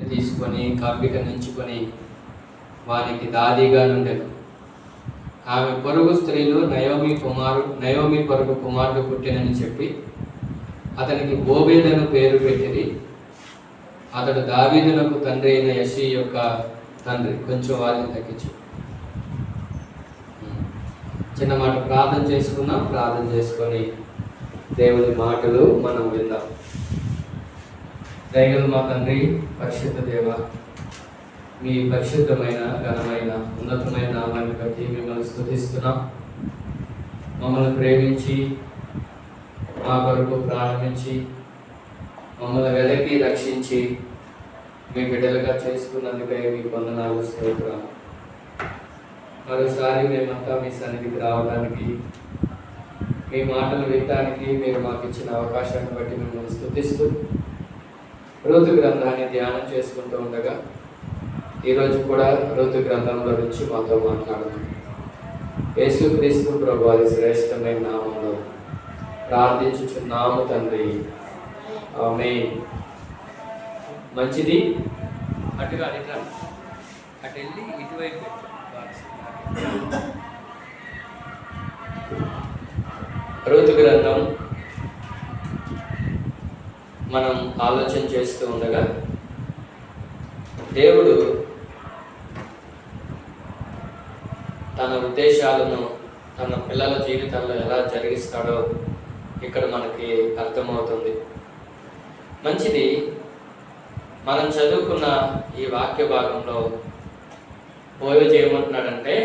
తీసుకొని కప్పిక నుంచుకొని వానికి దాదిగా నుండెను. ఆమె పొరుగు స్త్రీలు నయోమి పొరుగు కుమారుడు పుట్టినని చెప్పి అతనికి ఓబేదను పేరు పెట్టిరి. అతడు దావీదునకు తండ్రి అయిన యెషీ యొక్క తండ్రి. కొంచెం వాళ్ళని తగ్గించు. చిన్న మాట ప్రార్థన చేసుకుందాం. ప్రార్థన చేసుకొని దేవుని మాటలు మనం విందాం. దయగల మా తండ్రి, పరిశుద్ధ దేవ, మీ పరిశుద్ధమైన ఘనమైన ఉన్నతమైన నామాన్ని బట్టి మిమ్మల్ని స్తుతిస్తున్నాం. మమ్మల్ని ప్రేమించి మా కొరకు ప్రారంభించి మమ్మల్ని వెలకి రక్షించి మీ బిడ్డలుగా చేసుకున్నందుకై మీకు వందనాలు, స్తోత్రాలు. మరోసారి మేమంతా మీ సన్నిధికి రావడానికి, మీ మాటలు వినడానికి మీరు మాకు ఇచ్చిన అవకాశాన్ని బట్టి మిమ్మల్ని స్తుతిస్తూ రూతు గ్రంథాన్ని ధ్యానం చేసుకుంటూ ఉండగా ఈరోజు కూడా రూతు గ్రంథంలో నుంచి మాతో మాట్లాడదాం. యేసుక్రీస్తు ప్రభు వారి శ్రేష్టమైన నామంలో ప్రార్థించుచున్నాము తండ్రి, ఆమేన్. మంచిది. అటుగా అటు వెళ్ళి ఇటువైపు రూతు గ్రంథం మనం ఆలోచన చేస్తూ ఉండగా దేవుడు తన ఉద్దేశాలను తన పిల్లల జీవితంలో ఎలా జరిగిస్తాడో ఇక్కడ మనకి అర్థమవుతుంది. మంచిది. మనం చదువుకున్న ఈ వాక్య భాగంలో బోయజు ఏమంటున్నాడంటే,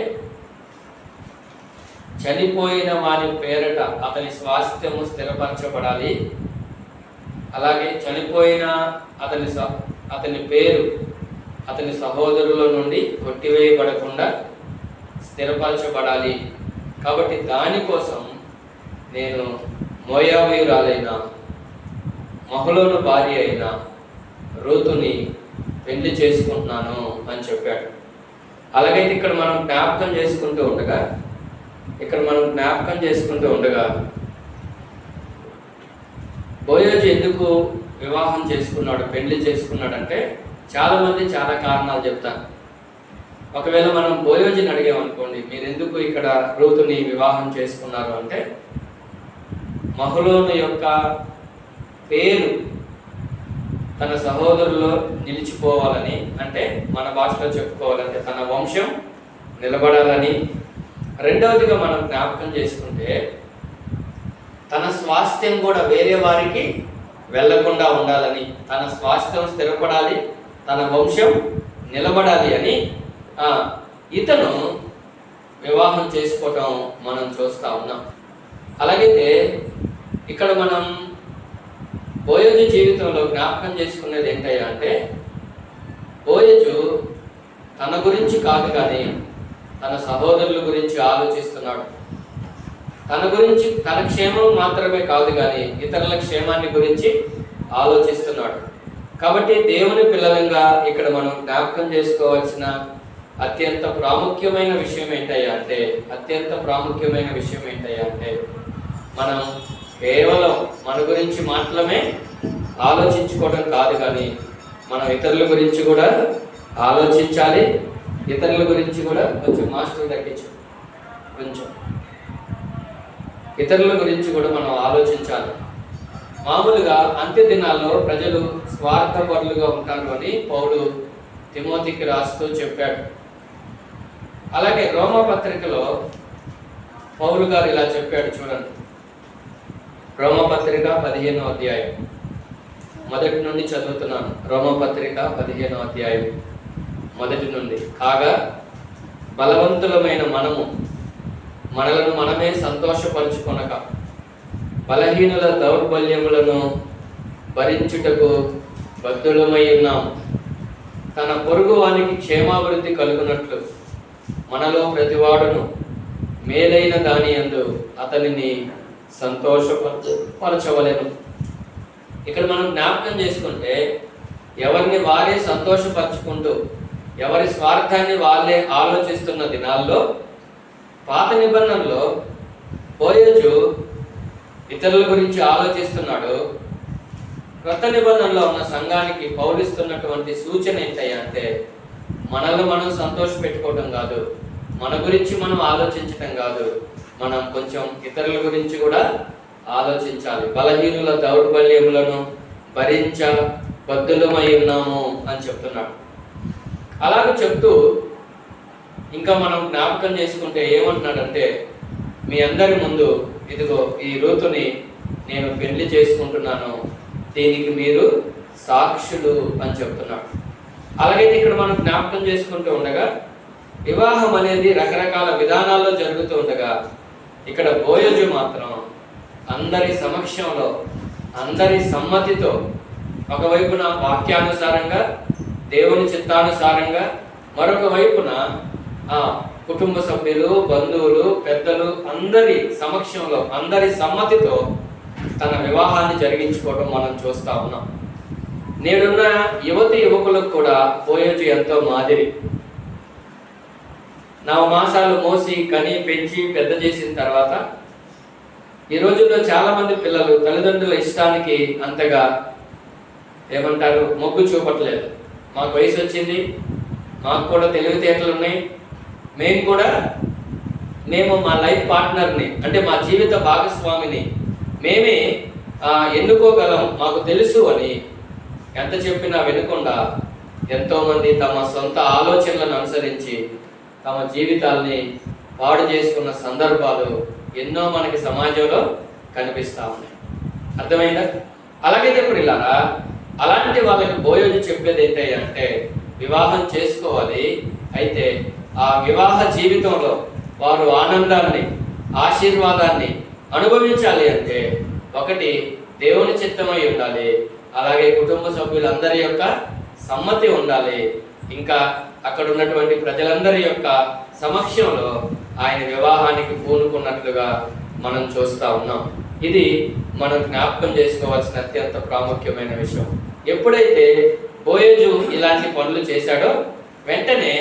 చనిపోయిన వాని పేరట అతని స్వాస్థ్యము స్థిరపరచబడాలి, అలాగే చనిపోయిన అతని పేరు అతని సహోదరుల నుండి కొట్టివేయబడకుండా స్థిరపరచబడాలి. కాబట్టి దానికోసం నేను మోయాబీయురాలైన మహలోను భార్య అయిన రూతుని పెళ్లి చేసుకుంటున్నాను అని చెప్పాడు. అలాగైతే ఇక్కడ మనం జ్ఞాపకం చేసుకుంటూ ఉండగా బోయజు ఎందుకు వివాహం చేసుకున్నాడు, పెళ్లి చేసుకున్నాడంటే చాలామంది చాలా కారణాలు చెప్తారు. ఒకవేళ మనం బోయజుని అడిగామనుకోండి, మీరు ఎందుకు ఇక్కడ రూతుని వివాహం చేసుకున్నారు అంటే, మహలోను యొక్క పేరు తన సహోదరుల్లో నిలిచిపోవాలని, అంటే మన భాషలో చెప్పుకోవాలంటే తన వంశం నిలబడాలని. రెండవదిగా మనం జ్ఞాపకం చేసుకుంటే తన స్వాస్థ్యం కూడా వేరే వారికి వెళ్లకుండా ఉండాలని, తన స్వాస్థ్యం స్థిరపడాలి, తన వంశం నిలబడాలి అని ఇతను వివాహం చేసుకోవటం మనం చూస్తూ ఉన్నాం. అలాగైతే ఇక్కడ మనం బోయజు జీవితంలో జ్ఞాపకం చేసుకునేది ఏంటయ్యా అంటే, బోయజు తన గురించి కాదు కానీ తన సహోదరుల గురించి ఆలోచిస్తున్నాడు. తన గురించి, తన క్షేమం మాత్రమే కాదు కానీ ఇతరుల క్షేమాన్ని గురించి ఆలోచిస్తున్నాడు. కాబట్టి దేవుని పిల్లలంగా ఇక్కడ మనం జ్ఞాపకం చేసుకోవాల్సిన అత్యంత ప్రాముఖ్యమైన విషయం ఏంటయ్యా అంటే మనం కేవలం మన గురించి మాత్రమే ఆలోచించుకోవడం కాదు కానీ మనం ఇతరుల గురించి కూడా ఆలోచించాలి. ఇతరుల గురించి కూడా ఇతరుల గురించి కూడా మనం ఆలోచించాలి. మామూలుగా అంత్య దినాల్లో ప్రజలు స్వార్థపరులుగా ఉంటారు అని పౌలు తిమోతికి రాస్తూ చెప్పాడు. అలాగే రోమపత్రికలో పౌలు గారు ఇలా చెప్పాడు, చూడండి. రోమపత్రిక 15వ అధ్యాయం మొదటి నుండి చదువుతున్నాను. రోమపత్రిక 15వ అధ్యాయం మొదటి నుండి. కాగా బలవంతులమైన మనలను మనమే సంతోషపరుచుకొనక బలహీనుల దౌర్బల్యములను భరించుటకు బద్ధులమై ఉన్నాం. తన పొరుగు వానికి క్షేమాభివృద్ధి కలుగునట్లు మనలో ప్రతివాడును మేలైన దాని యందు అతనిని సంతోషపరచవలెను. ఇక్కడ మనం జ్ఞాపకం చేసుకుంటే ఎవరిని వారే సంతోషపరచుకుంటూ ఎవరి స్వార్థాన్ని వాళ్ళే ఆలోచిస్తున్న దినాల్లో పాత నిబంధనలో బోయజు ఇతరుల గురించి ఆలోచిస్తున్నాడు. క్రొత్త నిబంధనలో ఉన్న సంఘానికి పౌలిస్తున్నటువంటి సూచన ఏంటయ్యా అంటే, మనల్ని మనం సంతోష పెట్టుకోవటం కాదు, మన గురించి మనం ఆలోచించటం కాదు, మనం కొంచెం ఇతరుల గురించి కూడా ఆలోచించాలి. బలహీనుల దౌర్బల్యములను భరించ బద్ధులమై ఉన్నాము అని చెప్తున్నాడు. అలాగే చెప్తూ ఇంకా మనం జ్ఞాపకం చేసుకుంటే ఏమంటున్నాడంటే, మీ అందరి ముందు ఇదిగో ఈ రూతుని నేను పెళ్లి చేసుకుంటున్నాను, దీనికి మీరు సాక్షులు అని చెప్తున్నాడు. అలాగైతే ఇక్కడ మనం జ్ఞాపకం చేసుకుంటూ ఉండగా, వివాహం అనేది రకరకాల విధానాల్లో జరుగుతూ ఉండగా, ఇక్కడ బోయజు మాత్రం అందరి సమక్షంలో, అందరి సమ్మతితో, ఒకవైపున వాక్యానుసారంగా, దేవుని చిత్తానుసారంగా, మరొక వైపున కుటుంబ సభ్యులు, బంధువులు, పెద్దలు అందరి సమక్షంలో, అందరి సమ్మతితో తన వివాహాన్ని జరిగించుకోవడం మనం చూస్తా ఉన్నాం. నేడున్న యువతి యువకులకు కూడా బోయజు ఎంతో మాదిరి. 9 మాసాలు మోసి కని పెంచి పెద్ద చేసిన తర్వాత ఈ రోజుల్లో చాలా మంది పిల్లలు తల్లిదండ్రుల ఇష్టానికి అంతగా ఏమంటారు మొగ్గు చూపట్లేదు. మాకు వయసు వచ్చింది, మాకు కూడా తెలివితేటలు ఉన్నాయి, మేము మా లైఫ్ పార్ట్నర్ని అంటే మా జీవిత భాగస్వామిని మేమే ఎన్నుకోగలం, మాకు తెలుసు అని ఎంత చెప్పినా వినకుండా ఎంతోమంది తమ సొంత ఆలోచనలను అనుసరించి తమ జీవితాల్ని పాడు చేసుకున్న సందర్భాలు ఎన్నో మనకి సమాజంలో కనిపిస్తూ ఉన్నాయి. అర్థమైందా? అలాగైతే ఇప్పుడు ఇలాగా అలాంటి వాళ్ళకి బోయజు చెప్పేది ఏంటంటే, వివాహం చేసుకోవాలి, అయితే ఆ వివాహ జీవితంలో వారు ఆనందాన్ని, ఆశీర్వాదాన్ని అనుభవించాలి అంటే, ఒకటి దేవుని చిత్తమై ఉండాలి, అలాగే కుటుంబ సభ్యులందరి యొక్క సమ్మతి ఉండాలి, ఇంకా అక్కడ ఉన్నటువంటి ప్రజలందరి యొక్క సమక్షంలో ఆయన వివాహానికి పూనుకున్నట్లుగా మనం చూస్తూ ఉన్నాం. ఇది మనం జ్ఞాపకం చేసుకోవాల్సిన అత్యంత ప్రాముఖ్యమైన విషయం. ఎప్పుడైతే బోయజు ఇలాంటి పనులు చేశాడో వెంటనే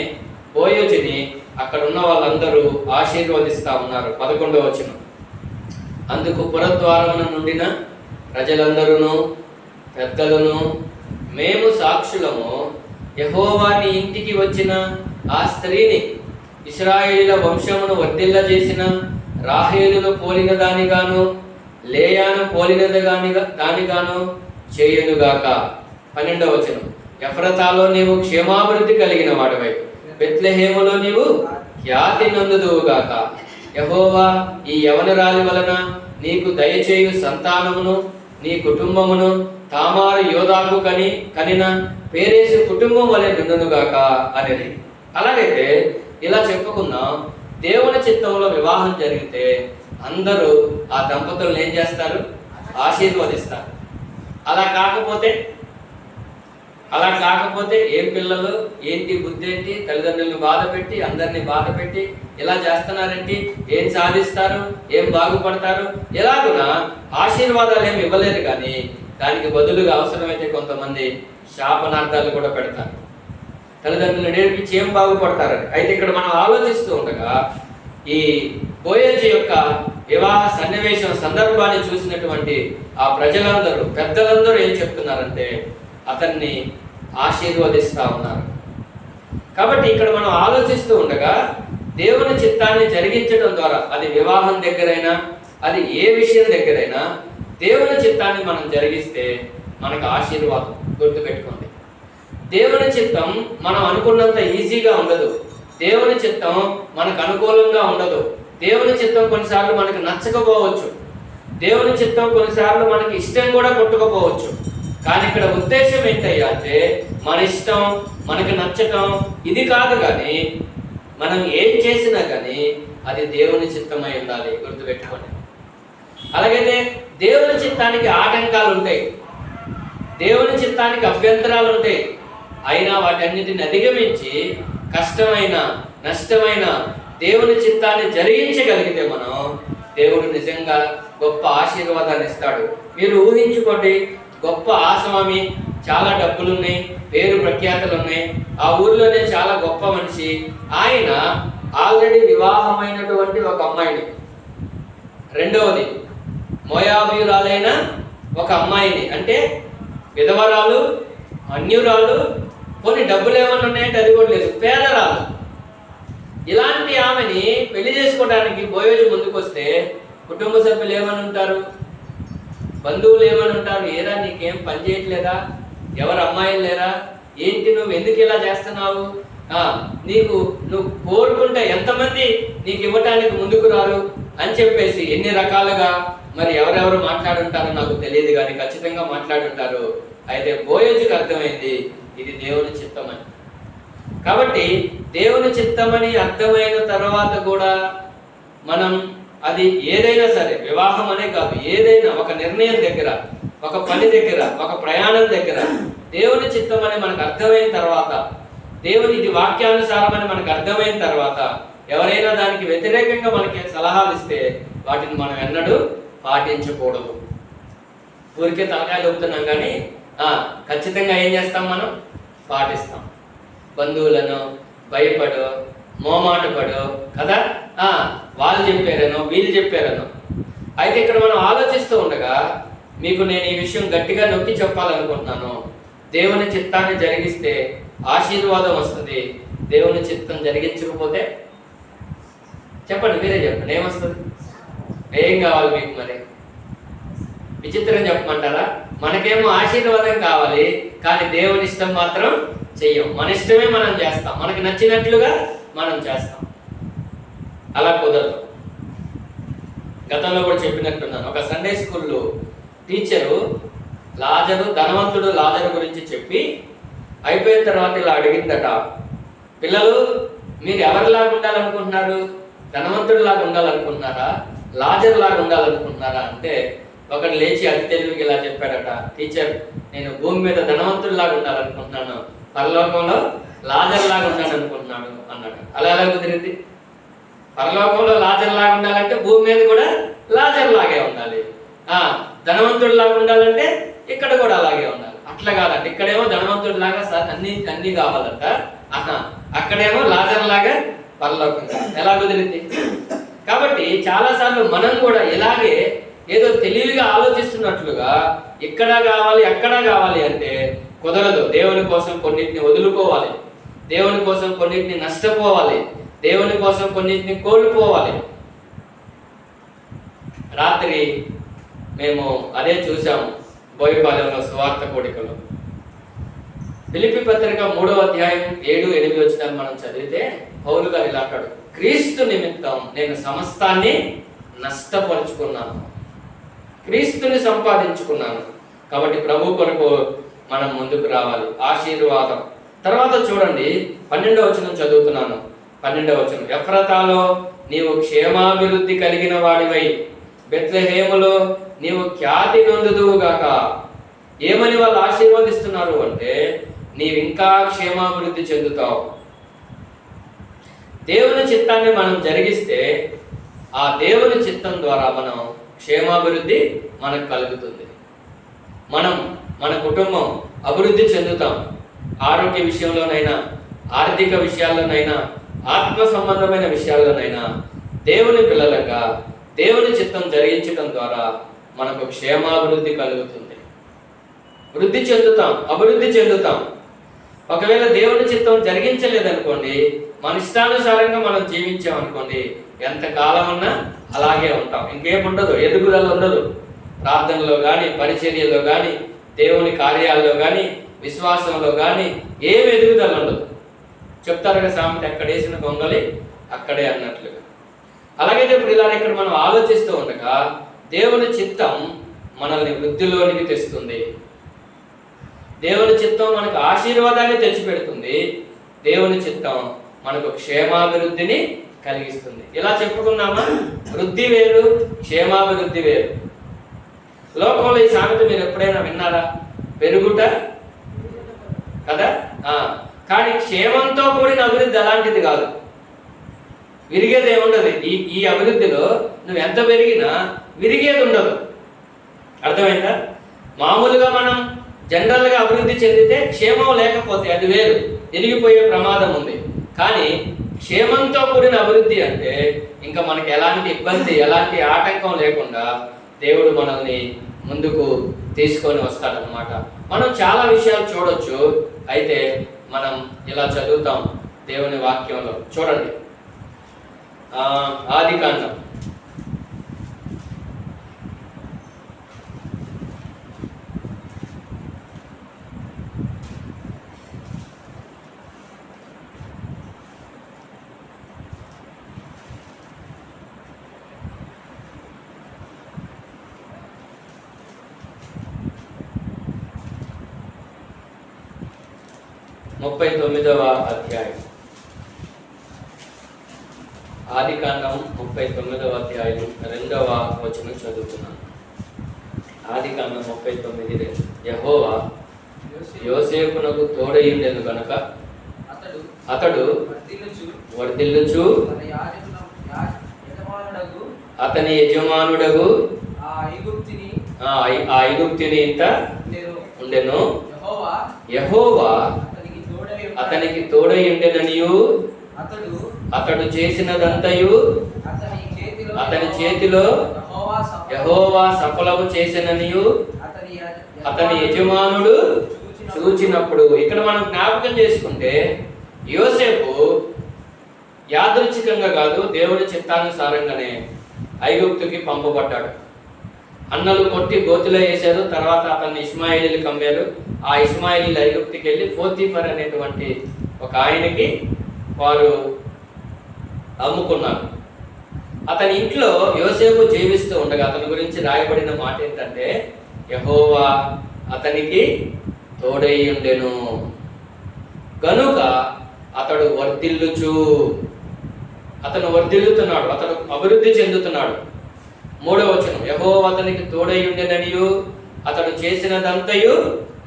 బోయజుని అక్కడ ఉన్న వాళ్ళందరూ ఆశీర్వదిస్తూ ఉన్నారు. 11వ వచనం, అందుకు పురద్వారమున నుండిన ప్రజలందరూ పెద్దలను మేము సాక్షులము, యెహోవా నీ ఇంటికి వచ్చిన ఆ స్త్రీని ఇశ్రాయేలీల వంశమును వర్ధిల్లజేసిన రాహేలును పోలిన దానిగాను లేయాను పోలినది దానిగాను చేయునుగాక. 12వ వచనం, ఎఫ్రతాలో నీవు క్షేమాభివృద్ధి కలిగిన వాడవై బెత్లెహేములో నీవు ఖ్యాతి నందుదువుగాక. యెహోవా ఈ యవనరాలి వలన నీకు దయచేయు సంతానమును నీ కుటుంబమును తామారు యోధాకు కనిన పేరేసు కుటుంబం వలె నుండునుగాక అనేది. అలాగైతే ఇలా చెప్పుకున్నాం, దేవుని చిత్తంలో వివాహం జరిగితే అందరూ ఆ దంపతులను ఏం చేస్తారు? ఆశీర్వదిస్తారు. అలా కాకపోతే ఏం పిల్లలు, ఏంటి బుద్ధి ఏంటి, తల్లిదండ్రులను బాధ పెట్టి అందరినీ బాధ పెట్టి ఇలా చేస్తున్నారేంటి, ఏం సాధిస్తారు, ఏం బాగుపడతారు, ఎలాగునా ఆశీర్వాదాలు ఏమి ఇవ్వలేదు. కానీ దానికి బదులుగా అవసరమైతే కొంతమంది శాపనార్థాలు కూడా పెడతారు, తల్లిదండ్రులు నేర్పించి ఏం బాగుపడతారని. అయితే ఇక్కడ మనం ఆలోచిస్తూ ఉండగా ఈ బోయజు యొక్క వివాహ సన్నివేశం సందర్భాన్ని చూసినటువంటి ఆ ప్రజలందరూ, పెద్దలందరూ ఏం చెప్తున్నారంటే అతన్ని ఆశీర్వదిస్తూ ఉన్నారు. కాబట్టి ఇక్కడ మనం ఆలోచిస్తూ ఉండగా దేవుని చిత్తాన్ని జరిగించడం ద్వారా, అది వివాహం దగ్గరైనా, అది ఏ విషయం దగ్గరైనా దేవుని చిత్తాన్ని మనం జరిగిస్తే మనకు ఆశీర్వాదం. గుర్తుపెట్టుకోండి, దేవుని చిత్తం మనం అనుకున్నంత ఈజీగా ఉండదు, దేవుని చిత్తం మనకు అనుకూలంగా ఉండదు, దేవుని చిత్తం కొన్నిసార్లు మనకు నచ్చకపోవచ్చు, దేవుని చిత్తం కొన్నిసార్లు మనకి ఇష్టం కూడా కొట్టుకోపోవచ్చు. కానీ ఇక్కడ ఉద్దేశం ఏంటయ్యా అంటే, మన ఇష్టం, మనకు నచ్చటం ఇది కాదు, కానీ మనం ఏం చేసినా కానీ అది దేవుని చిత్తమై ఉండాలి. గుర్తుపెట్టుకోండి. అలాగైతే దేవుని చిత్తానికి ఆటంకాలు ఉంటాయి, దేవుని చిత్తానికి అభ్యంతరాలు ఉంటాయి. అయినా వాటన్నిటిని అధిగమించి కష్టమైన, నష్టమైన దేవుని చిత్తాన్ని జరిగించగలిగితే మనం, దేవుడు నిజంగా గొప్ప ఆశీర్వాదాన్ని ఇస్తాడు. మీరు ఊహించుకోండి, గొప్ప ఆస్వామి, చాలా డబ్బులున్నాయి, పేరు ప్రఖ్యాతలు ఉన్నాయి, ఆ ఊర్లోనే చాలా గొప్ప మనిషి, ఆయన ఆల్రెడీ వివాహమైనటువంటి ఒక అమ్మాయిని, రెండవది మోయాబీయురాలైన ఒక అమ్మాయిని, అంటే విధవరాలు, అన్యురాలు, కొన్ని డబ్బులు ఏమన్నా ఉన్నాయంటే అది కూడా లేదు, పేదరాలు. ఇలాంటి ఆమెని పెళ్లి చేసుకోవడానికి బోయోజు ముందుకు వస్తే కుటుంబ సభ్యులు ఏమని ఉంటారు, బంధువులు ఏమని ఉంటారు, ఏరా నీకేం పని చేయట్లేదా, ఎవరు అమ్మాయిలు లేరా, ఏంటి నువ్వు ఎందుకు ఇలా చేస్తున్నావు, నువ్వు కోరుకుంటే ఎంతమంది నీకు ఇవ్వటానికి ముందుకు రారు అని చెప్పేసి ఎన్ని రకాలుగా మరి ఎవరెవరు మాట్లాడుంటారో నాకు తెలియదు, కానీ ఖచ్చితంగా మాట్లాడుంటారు. అయితే బోయోజుకి అర్థమైంది ఇది దేవుని చిత్తం అని. కాబట్టి దేవుని చిత్తమని అర్థమైన తర్వాత కూడా మనం అది ఏదైనా సరే, వివాహం అనే కాదు, ఏదైనా ఒక నిర్ణయం దగ్గర, ఒక పని దగ్గర, ఒక ప్రయాణం దగ్గర దేవుని చిత్తం అని మనకు అర్థమైన తర్వాత, దేవుని ఇది వాక్యానుసారం అని మనకు అర్థమైన తర్వాత ఎవరైనా దానికి వ్యతిరేకంగా మనకి సలహాలు ఇస్తే వాటిని మనం ఎన్నడూ పాటించకూడదు. ఊరికే తలకాయలు ఊపుతున్నాం కానీ ఖచ్చితంగా ఏం చేస్తాం, మనం పాటిస్తాం. బంధువులను భయపడు, మోమాటపడు కదా, వాళ్ళు చెప్పారనో వీళ్ళు చెప్పారనో. అయితే ఇక్కడ మనం ఆలోచిస్తూ ఉండగా మీకు నేను ఈ విషయం గట్టిగా నొక్కి చెప్పాలనుకుంటున్నాను. దేవుని చిత్తాన్ని జరిగిస్తే ఆశీర్వాదం వస్తుంది, దేవుని చిత్తం జరిగించకపోతే చెప్పండి, మీరే చెప్పండి, ఏమొస్తుంది, ఏం కావాలి మీకు? మరి విచిత్రం చెప్పమంటారా? మనకేమో ఆశీర్వాదం కావాలి, కానీ దేవుని ఇష్టం మాత్రం చెయ్యం. మన ఇష్టమే మనం చేస్తాం, మనకి నచ్చినట్లుగా మనం చేస్తాం. అలా కుదరదు. గతంలో కూడా చెప్పినట్టున్నాను, ఒక సండే స్కూల్లో టీచరు ధనవంతుడు లాజరు గురించి చెప్పి అయిపోయిన తర్వాత ఇలా అడిగిందట, పిల్లలు మీరు ఎవరిలాగా ఉండాలనుకుంటున్నారు, ధనవంతుడిలాగా ఉండాలనుకుంటున్నారా, లాజర్ లాగా ఉండాలనుకుంటున్నారా అంటే ఒకటి లేచి అతి తెలివికి ఇలా చెప్పాడట, టీచర్ నేను భూమి మీద ధనవంతుడిలాగా ఉండాలనుకుంటున్నాను, పరలోకంలో లాజర్ లాగా ఉండాలనుకుంటున్నాడు అన్నాడు. అలా ఎలా కుదిరింది? పరలోకంలో లాజర్ లాగా ఉండాలంటే భూమి మీద కూడా లాజర్ లాగే ఉండాలి, ధనవంతుడి లాగా ఉండాలంటే ఇక్కడ కూడా అలాగే ఉండాలి. అట్లా కాదంట, ఇక్కడేమో ధనవంతుడి లాగా అన్ని కావాలంట, అక్కడేమో లాజర్ లాగా పరలోకం. ఎలా కుదిరింది? కాబట్టి చాలాసార్లు మనం కూడా ఇలాగే ఏదో తెలివిగా ఆలోచిస్తున్నట్లుగా ఇక్కడ కావాలి అక్కడ కావాలి అంటే కుదరదు. దేవుని కోసం కొన్నిటిని వదులుకోవాలి, దేవుని కోసం కొన్నిటిని నష్టపోవాలి, దేవుని కోసం కొన్నిటిని కోల్పోవాలి. రాత్రి మేము అదే చూసాము బోయపాలెంలో సువార్త కోడికలో. ఫిలిప్పీ పత్రిక 3వ అధ్యాయం 7-8 వచనాలు మనం చదివితే పౌలు గారు ఇలా అంటాడు, క్రీస్తు నిమిత్తం నేను సమస్తాన్ని నష్టపరుచుకున్నాను, క్రీస్తుని సంపాదించుకున్నాను. కాబట్టి ప్రభు కొరకు మనం ముందుకు రావాలి. ఆశీర్వాదం తర్వాత చూడండి 12వ వచనం చదువుతున్నాను. 12వ వచనం, ఎఫ్రతాలో నీవు క్షేమాభివృద్ధి కలిగిన వాడివై బెత్లెహేములో నీవు ఖ్యాతి నొందుదువుగాక. ఏమని వాళ్ళు ఆశీర్వదిస్తున్నారు అంటే నీవింకా క్షేమాభివృద్ధి చెందుతావు. దేవుని చిత్తాన్ని మనం జరిగిస్తే ఆ దేవుని చిత్తం ద్వారా మనం క్షేమాభివృద్ధి మనకు కలుగుతుంది. మన కుటుంబం అభివృద్ధి చెందుతాం. ఆరోగ్య విషయంలోనైనా, ఆర్థిక విషయాల్లోనైనా, ఆత్మ సంబంధమైన విషయాల్లోనైనా దేవుని పిల్లలుగా దేవుని చిత్తం జరిగించడం ద్వారా మనకు క్షేమాభివృద్ధి కలుగుతుంది. వృద్ధి చెందుతాం, అభివృద్ధి చెందుతాం. ఒకవేళ దేవుని చిత్తం జరిగించలేదనుకోండి, మన ఇష్టానుసారంగా మనం జీవించామనుకోండి, ఎంతకాలం ఉన్నా అలాగే ఉంటాం, ఇంకేముండదు, ఎదుగుదల ఉండదు. ప్రార్థనలో కానీ, పరిచర్యలో కానీ, దేవుని కార్యాల్లో కానీ, విశ్వాసంలో కానీ ఏమి ఎదుగుదల ఉండదు. చెప్తారు కదా సామెత, ఎక్కడేసిన గొంగలి అక్కడే అన్నట్లుగా. అలాగైతే ఇప్పుడు ఇలా ఇక్కడ మనం ఆలోచిస్తూ ఉండగా దేవుని చిత్తం మనల్ని వృద్ధిలోనికి తెస్తుంది. దేవుని చిత్తం మనకు ఆశీర్వాదాన్ని తెచ్చిపెడుతుంది. దేవుని చిత్తం మనకు క్షేమాభివృద్ధిని కలిగిస్తుంది. ఇలా చెప్పుకున్నామా? వృద్ధి వేరు, క్షేమాభివృద్ధి వేరు. లోకంలో ఈ సామెత మీరు ఎప్పుడైనా విన్నారా? పెరుగుట కదా, కానీ క్షేమంతో కూడిన అభివృద్ధి అలాంటిది కాదు. విరిగేది ఏముండదు. ఈ అభివృద్ధిలో నువ్వు ఎంత పెరిగినా విరిగేది ఉండదు. అర్థమైందా? మామూలుగా మనం జనరల్గా అభివృద్ధి చెందితే క్షేమం లేకపోతే అది వేరు, విరిగిపోయే ప్రమాదం ఉంది. కానీ క్షేమంతో కూడిన అభివృద్ధి అంటే ఇంకా మనకి ఎలాంటి ఇబ్బంది, ఎలాంటి ఆటంకం లేకుండా దేవుడు మనల్ని ముందుకు తీసుకొని వస్తాడనమాట. మనం చాలా విషయాలు చూడొచ్చు. అయితే మనం ఇలా చదువుతాం దేవుని వాక్యంలో. చూడండి, ఆదికాండం 39వ అధ్యాయం. ఆదికాండం 39వ అధ్యాయం 2వ వచనం చదువుతున్నాను. ఆదికాండం 39:2. యెహోవా యోసేపునకు తోడయుండెను గనుక అతడు వర్ధిల్లుచు అతని యజమానుడగు ఆ ఐగుప్తిని ఇంత ఉండెను. యెహోవా అతనికి తోడయుండెననియు అతడు చేసినదంతయు అతని చేతిలో యెహోవా సఫలము చేసిననియు అతని యజమానుడు చూచినప్పుడు. ఇక్కడ మనం జ్ఞాపకం చేసుకుంటే యోసేపు యాదృచ్ఛికంగా కాదు, దేవుని చిత్తానుసారంగానే ఐగుప్తుకి పంపబడ్డాడు. అన్నలు కొట్టి గోతిలో వేశారు. తర్వాత అతన్ని ఇష్మాయేలీలు కమ్మారు. ఆ ఇష్మాయేలీలు ఐగుప్తుకి వెళ్ళి పోతీఫర్ అనేటువంటి ఒక ఆయనకి వారు అమ్ముకున్నారు. అతని ఇంట్లో యోసేపు జీవిస్తూ ఉండగా అతని గురించి రాయబడిన మాట ఏంటంటే, యెహోవా అతనికి తోడై ఉండెను గనుక అతడు వర్ధిల్లుచు. అతను వర్ధిల్లుతున్నాడు, అతను అభివృద్ధి చెందుతున్నాడు. 3వ వచనం, యెహోవా అతనికి తోడై ఉండెననియు అతడు చేసినదంతయు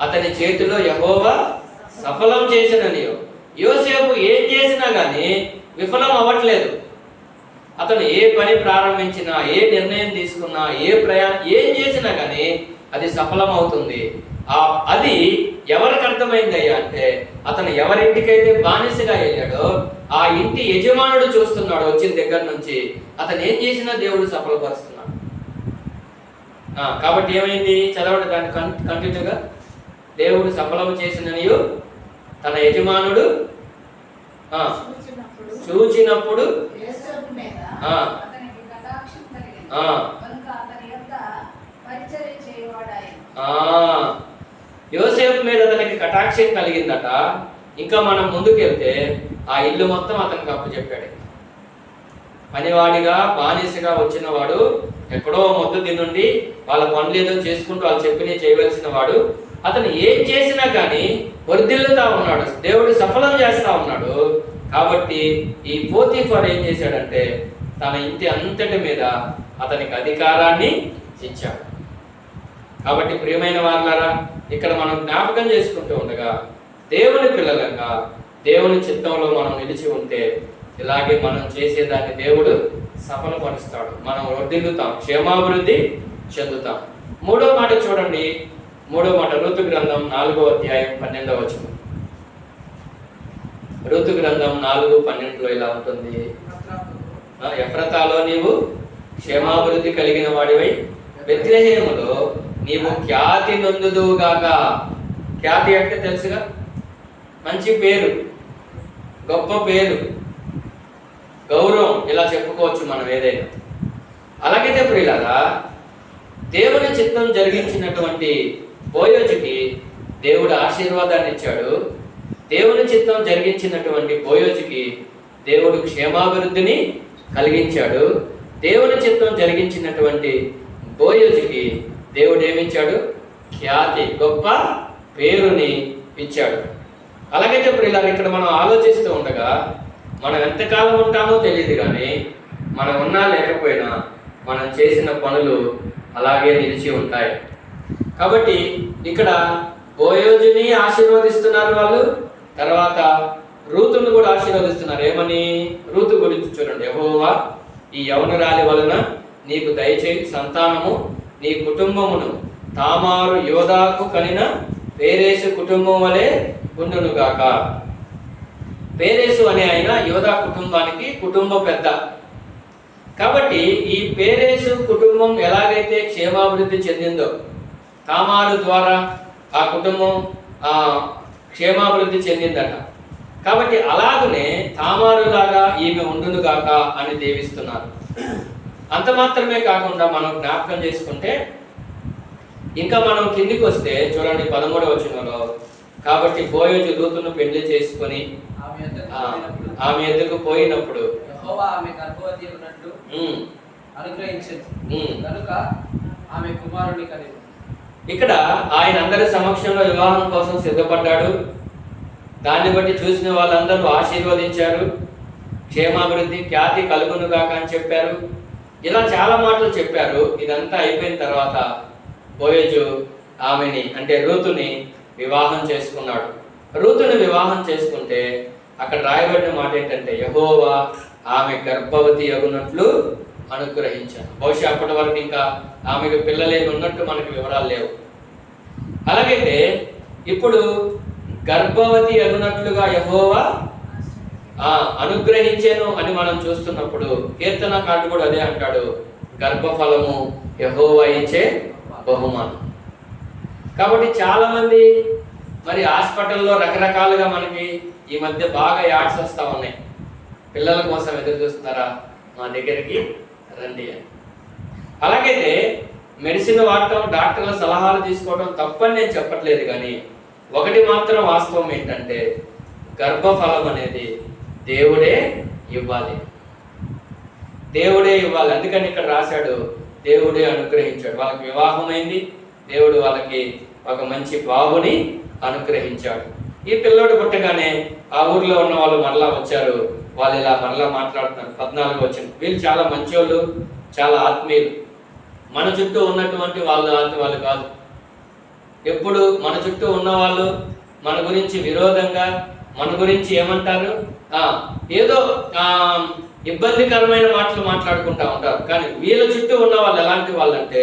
అతని చేతిలో యెహోవా సఫలం చేసిననియు. యోసేపు ఏం చేసినా కానీ విఫలం అవ్వట్లేదు. అతను ఏ పని ప్రారంభించినా, ఏ నిర్ణయం తీసుకున్నా, ఏం చేసినా కానీ అది సఫలం అవుతుంది. అది ఎవరికి అర్థమైందయ్యా అంటే, అతను ఎవరింటికైతే బానిసగా వెళ్ళాడో ఆ ఇంటి యజమానుడు చూస్తున్నాడు. వచ్చిన దగ్గర నుంచి అతను ఏం చేసినా దేవుడు సఫలపరుస్తున్నాడు. కాబట్టి ఏమైంది, చదవండి దాన్ని కంటిన్యూగా. దేవుడు సఫలం చేసిననియు తన యజమానుడు చూచినప్పుడు యోసేపు మీద అతనికి కటాక్షం కలిగిందట. ఇంకా మనం ముందుకెళ్తే ఆ ఇల్లు మొత్తం అతనికి అప్పచెప్పాడు. పనివాడిగా బానిసగా వచ్చిన వాడు ఎక్కడో మొద్దు తినుండి వాళ్ళ పనులు ఏదో చేసుకుంటూ వాళ్ళు చెప్పినవి చేయవలసిన వాడు అతను ఏం చేసినా కానీ వర్ధిల్లుతా ఉన్నాడు, దేవుడు సఫలం చేస్తా ఉన్నాడు. కాబట్టి ఈ పోతీఫర్ ఏం చేశాడంటే తన ఇంటి అంతటి మీద అతనికి అధికారాన్ని ఇచ్చాడు. కాబట్టి ప్రియమైన వారులారా, ఇక్కడ మనం జ్ఞాపకం చేసుకుంటూ ఉండగా దేవుని పిల్లలంగా దేవుని చిత్తంలో మనం నిలిచి ఉంటే ఇలాగే మనం చేసేదాన్ని దేవుడు సఫలపరుస్తాడు. మనం వర్ధిల్లుతాం, క్షేమాభివృద్ధి చెందుతాం. 3వ మాట చూడండి. 3వ మాట ఋతు గ్రంథం 4వ అధ్యాయం 12వ వచనం. ఋతు గ్రంథం 4:12 ఇలా ఉంటుంది. ఎఫ్రతాలో నీవు క్షేమాభివృద్ధి కలిగిన వాడివై బెత్లెహేములో నీవు ఖ్యాతి నొందుదువుగాక. ఖ్యాతి అంటే తెలుసుగా, మంచి పేరు, గొప్ప పేరు, గౌరవం, ఇలా చెప్పుకోవచ్చు మనం ఏదైనా. అలాగైతే ప్రియులారా, దేవుని చిత్తం జరిగించినటువంటి బోయోజుకి దేవుడు ఆశీర్వాదాన్ని ఇచ్చాడు. దేవుని చిత్తం జరిగించినటువంటి బోయోజుకి దేవుడు క్షేమాభివృద్ధిని కలిగించాడు. దేవుని చిత్తం జరిగించినటువంటి బోయోజుకి దేవుడు ఏమిచ్చాడు? ఖ్యాతి, గొప్ప పేరుని ఇచ్చాడు. అలాగైతే ప్రియులారా, ఇక్కడ మనం ఆలోచిస్తూ ఉండగా మనం ఎంతకాలం ఉంటామో తెలియదు, కానీ మనం ఉన్నా లేకపోయినా మనం చేసిన పనులు అలాగే నిలిచి ఉంటాయి. కాబట్టి ఇక్కడ బోయోజుని ఆశీర్వదిస్తున్నారు వాళ్ళు, తర్వాత రూతును కూడా ఆశీర్వదిస్తున్నారు. ఏమని? రూతు గురించి చూడండి. యెహోవా ఈ యవనురాలి వలన నీకు దయచేయి సంతానము నీ కుటుంబమును తామారు యోధాకు కనిన పేరేసు కుటుంబం వలె ఉండునుగాక. పేరేసు అనే ఆయన యోధా కుటుంబానికి కుటుంబ పెద్ద. కాబట్టి ఈ పేరేసు కుటుంబం ఎలాగైతే క్షేమాభివృద్ధి చెందిందో, తామారు ద్వారా ఆ కుటుంబం క్షేమాభివృద్ధి చెందిందట. కాబట్టి అలాగనే తామారులాగా ఈమె ఉండునుగాక అని దీవిస్తున్నారు. అంత మాత్రమే కాకుండా మనం జ్ఞాపకం చేసుకుంటే ఇంకా మనం కిందికి వస్తే చూడండి 13వ వచనంలో, కాబట్టి బోయోజు రూతును పెళ్లి చేసుకొని ఆమె ఎద్దుకు పోయినప్పుడు యెహోవా ఆమె గర్భవతి ఉన్నట్టు అనుగ్రహించెను కనుక ఆమె కుమారుని కనెను. ఇక్కడ ఆయన అందరి సమక్షంలో వివాహం కోసం సిద్ధపడ్డాడు. దాన్ని బట్టి చూసిన వాళ్ళందరూ ఆశీర్వదించారు. క్షేమాభివృద్ధి ఖ్యాతి కలుగునుగాక అని చెప్పారు. ఇలా చాలా మాటలు చెప్పారు. ఇదంతా అయిపోయిన తర్వాత బోయజు ఆమెని అంటే రూతుని వివాహం చేసుకున్నాడు. రూతుని వివాహం చేసుకుంటే అక్కడ రాయబడిన మాట ఏంటంటే యెహోవా ఆమె గర్భవతి అగునట్లు అనుగ్రహించాను. బహుశా అప్పటి వరకు ఇంకా ఆమెకు పిల్లలేమి ఉన్నట్టు మనకు వివరాలు లేవు. అలాగైతే ఇప్పుడు గర్భవతి అగునట్లుగా యెహోవా అనుగ్రహించాను అని మనం చూస్తున్నప్పుడు కీర్తనకారుడు కూడా అదే అంటాడు, గర్భఫలము యెహోవా ఇచ్చే బహుమానం. కాబట్టి చాలా మంది మరి హాస్పిటల్లో రకరకాలుగా మనకి ఈ మధ్య బాగా యాడ్స్ వస్తూ ఉన్నాయి. పిల్లల కోసం ఎదురు చూస్తున్నారా, మా దగ్గరికి రండి అని. అలాగైతే మెడిసిన్ వాడటం, డాక్టర్ల సలహాలు తీసుకోవడం తప్పని నేను చెప్పట్లేదు, కానీ ఒకటి మాత్రం వాస్తవం ఏంటంటే గర్భఫలం అనేది దేవుడే ఇవ్వాలి. దేవుడే ఇవ్వాలి. అందుకని ఇక్కడ రాశాడు దేవుడే అనుగ్రహించాడు. వాళ్ళకి వివాహమైంది, దేవుడు వాళ్ళకి ఒక మంచి బాబుని అనుగ్రహించాడు. ఈ పిల్లోడు పుట్టగానే ఆ ఊర్లో ఉన్న వాళ్ళు మరలా వచ్చారు. వాళ్ళు ఇలా మరలా మాట్లాడుతున్నారు. 14 వచ్చింది. వీళ్ళు చాలా మంచోళ్ళు, చాలా ఆత్మీయులు. మన చుట్టూ ఉన్నటువంటి వాళ్ళు కాదు. ఎప్పుడు మన చుట్టూ ఉన్నవాళ్ళు మన గురించి విరోధంగా, మన గురించి ఏమంటారు, ఏదో ఇబ్బందికరమైన మాటలు మాట్లాడుకుంటా ఉంటారు. కానీ వీళ్ళ చుట్టూ ఉన్న వాళ్ళు ఎలాంటి వాళ్ళు అంటే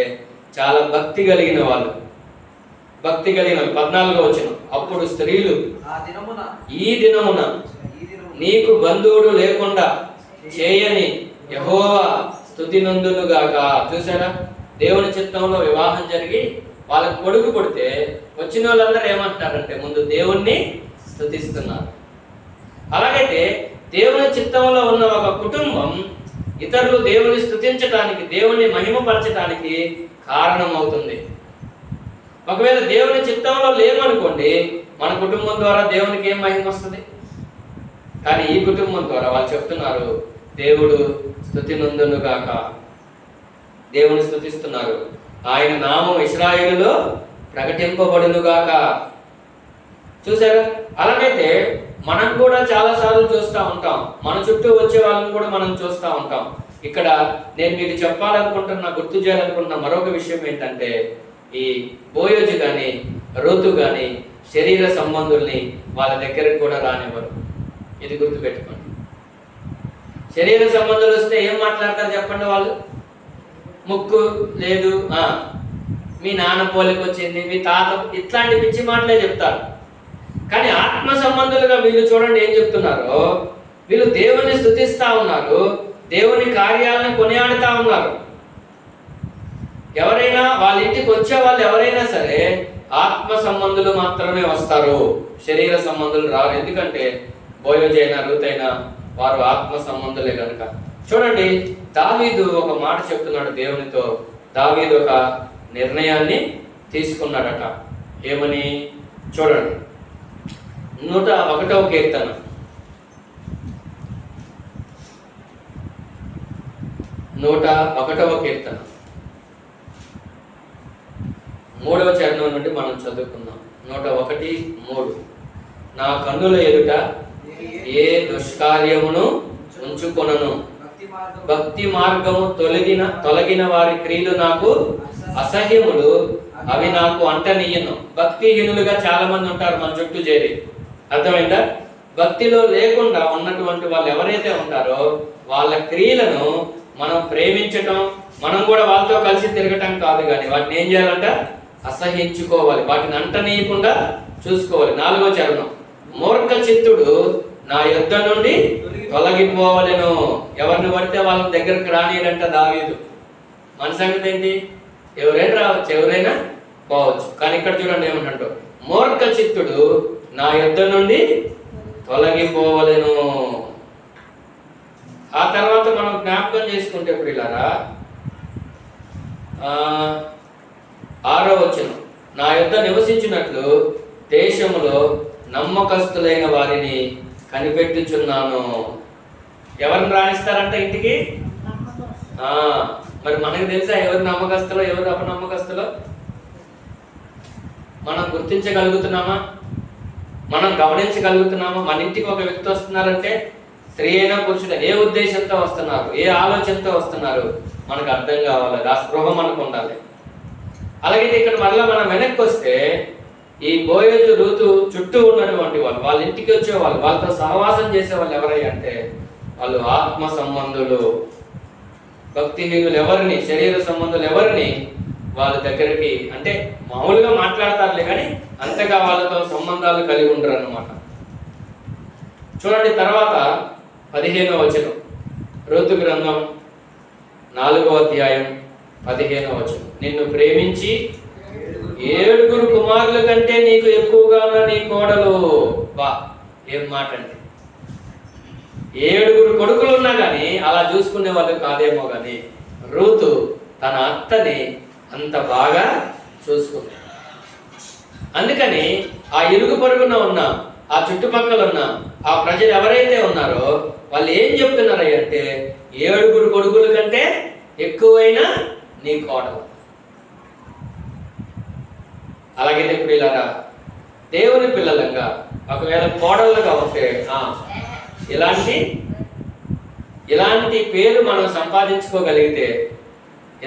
చాలా భక్తి కలిగిన వాళ్ళు. 14 వచనం, అప్పుడు స్త్రీలు ఈ దినమున నీకు బంధువుడు లేకుండా చేయని యెహోవా స్తుతి నందునుగాక. చూసారా, దేవుని చిత్తంలో వివాహం జరిగి వాళ్ళకి కొడుకు పుడితే వచ్చిన వాళ్ళందరూ ఏమంటున్నారంటే ముందు దేవుణ్ణి స్తుతిస్తున్నారు. అలాగైతే దేవుని చిత్తంలో ఉన్న ఒక కుటుంబం ఇతరులు దేవుని స్తుతించడానికి, దేవుని మహిమపరచడానికి కారణమవుతుంది. ఒకవేళ దేవుని చిత్తంలో లేమనుకోండి, మన కుటుంబం ద్వారా దేవునికి ఏం మహిమ వస్తుంది? కానీ ఈ కుటుంబం ద్వారా వాళ్ళు చెప్తున్నారు దేవుడు స్తుతి నందునుగాక, దేవుని స్తుతిస్తున్నారు. ఆయన నామం ఇశ్రాయేలులో ప్రకటింపబడునుగాక. చూసారా? అలాగైతే మనం కూడా చాలాసార్లు చూస్తూ ఉంటాం, మన చుట్టూ వచ్చే వాళ్ళని కూడా మనం చూస్తూ ఉంటాం. ఇక్కడ నేను మీకు చెప్పాలనుకుంటున్నా, గుర్తు చేయాలనుకుంటున్న మరొక విషయం ఏంటంటే ఈ బోయోజు కానీ రూతు కానీ శరీర సంబంధుల్ని వాళ్ళ దగ్గరకు కూడా రానివ్వరు. ఇది గుర్తుపెట్టుకోండి. శరీర సంబంధాలు వస్తే ఏం మాట్లాడతారు చెప్పండి? వాళ్ళు ముక్కు లేదు, మీ నాన్న పోలికి వచ్చింది, మీ తాత, ఇట్లాంటి పిచ్చి మాటలే చెప్తారు. కానీ ఆత్మ సంబంధులుగా వీళ్ళు చూడండి ఏం చెప్తున్నారో, వీళ్ళు దేవుని స్తుతిస్తా ఉన్నారు, దేవుని కార్యాలను కొనియాడుతా ఉన్నారు. ఎవరైనా వాళ్ళ ఇంటికి వచ్చే వాళ్ళు ఎవరైనా సరే ఆత్మ సంబంధులు మాత్రమే వస్తారు, శరీర సంబంధులు రారు. ఎందుకంటే బోయోజైనా రూతైనా వారు ఆత్మ సంబంధులే కనుక. చూడండి, దావీదు ఒక మాట చెప్తున్నాడు దేవునితో. దావీదు ఒక నిర్ణయాన్ని తీసుకున్నాడట. ఏమని చూడండి, 101వ కీర్తన 101వ కీర్తన 3వ చరణం నుండి మనం చదువుకుందాం. 101:3, నా కన్నుల ఎదుట ఏ దుష్కార్యమును ఉంచుకొనను, భక్తి మార్గము తొలగిన వారి క్రియలు నాకు అసహ్యములు, అవి నాకు అంటనీయను. భక్తిహీనులుగా చాలా మంది ఉంటారు మన చుట్టూ చేరి. అర్థమైందా? భక్తిలో లేకుండా ఉన్నటువంటి వాళ్ళు ఎవరైతే ఉంటారో వాళ్ళ క్రియలను మనం ప్రేమించటం, మనం కూడా వాళ్ళతో కలిసి తిరగటం కాదు, కానీ వాటిని ఏం చేయాలంట? అసహించుకోవాలి, వాటిని అంటనీయకుండా చూసుకోవాలి. 4వ చరణం, మూర్ఖ చిత్తుడు నా యుద్ధ నుండి తొలగిపోవలెను. ఎవరిని పడితే వాళ్ళ దగ్గరకు రానియడంట దావీదు. మన సంగతి ఏంటి? ఎవరైనా రావచ్చు, ఎవరైనా పోవచ్చు. కానీ ఇక్కడ చూడండి ఏమంటాడు, మూర్ఖ చిత్తుడు నా యుద్ధ నుండి తొలగిపోవలెను. ఆ తర్వాత మనం జ్ఞాపకం చేసుకుంటే ప్రియులారా 6వ వచనం, నా యుద్ధ నివసించినట్లు దేశములో నమ్మకస్తులైన వారిని కనిపెట్టుచున్నాను. ఎవరిని రాణిస్తారంట ఇంటికి? మరి మనకు తెలుసా ఎవరు నమ్మకస్తులో ఎవరు అపనమ్మకస్తులో? మనం గుర్తించగలుగుతున్నామా? మనం గమనించగలుగుతున్నామా? మన ఇంటికి ఒక వ్యక్తి వస్తున్నారంటే స్త్రీ అయినా పురుషుడు ఏ ఉద్దేశంతో వస్తున్నారు, ఏ ఆలోచనతో వస్తున్నారు మనకు అర్థం కావాలి. ఆ స్పృహ మనకు ఉండాలి. అలాగే ఇక్కడ మరలా మనం వెనక్కి వస్తే ఈ బోయజు రూతు చుట్టూ ఉన్నటువంటి వాళ్ళు, వాళ్ళ ఇంటికి వచ్చేవాళ్ళు, వాళ్ళతో సహవాసం చేసేవాళ్ళు ఎవరయ్యా అంటే వాళ్ళు ఆత్మ సంబంధులు. భక్తిహీనులు ఎవరిని, శరీర సంబంధులు ఎవరిని వాళ్ళ దగ్గరికి అంటే మామూలుగా మాట్లాడతారులే కానీ అంతగా వాళ్ళతో సంబంధాలు కలిగి ఉండరు అన్నమాట. చూడండి తర్వాత 15వ వచనం, రూతు గ్రంథం 4వ అధ్యాయం 15వ వచనం, నిన్ను ప్రేమించి 7 కుమారుల కంటే నీకు ఎక్కువగా ఉన్న నీ కోడలు. బా, ఏం మాట అండి! 7 కొడుకులు ఉన్నా కానీ అలా చూసుకునే వాళ్ళు కాదేమో కానీ రూతు తన అత్తని అంత బాగా చూసుకుంది. అందుకని ఆ ఇరుగు పొరుగున ఉన్న ఆ చుట్టుపక్కల ఉన్న ఆ ప్రజలు ఎవరైతే ఉన్నారో వాళ్ళు ఏం చెప్తున్నారంటే 7 కొడుకుల కంటే ఎక్కువైన నీ కోడలు. అలాగైతే ప్రియులారా, దేవుని పిల్లలంగా ఒకవేళ కోడళ్ళగా ఉంటే ఇలాంటి పేరు మనం సంపాదించుకోగలిగితే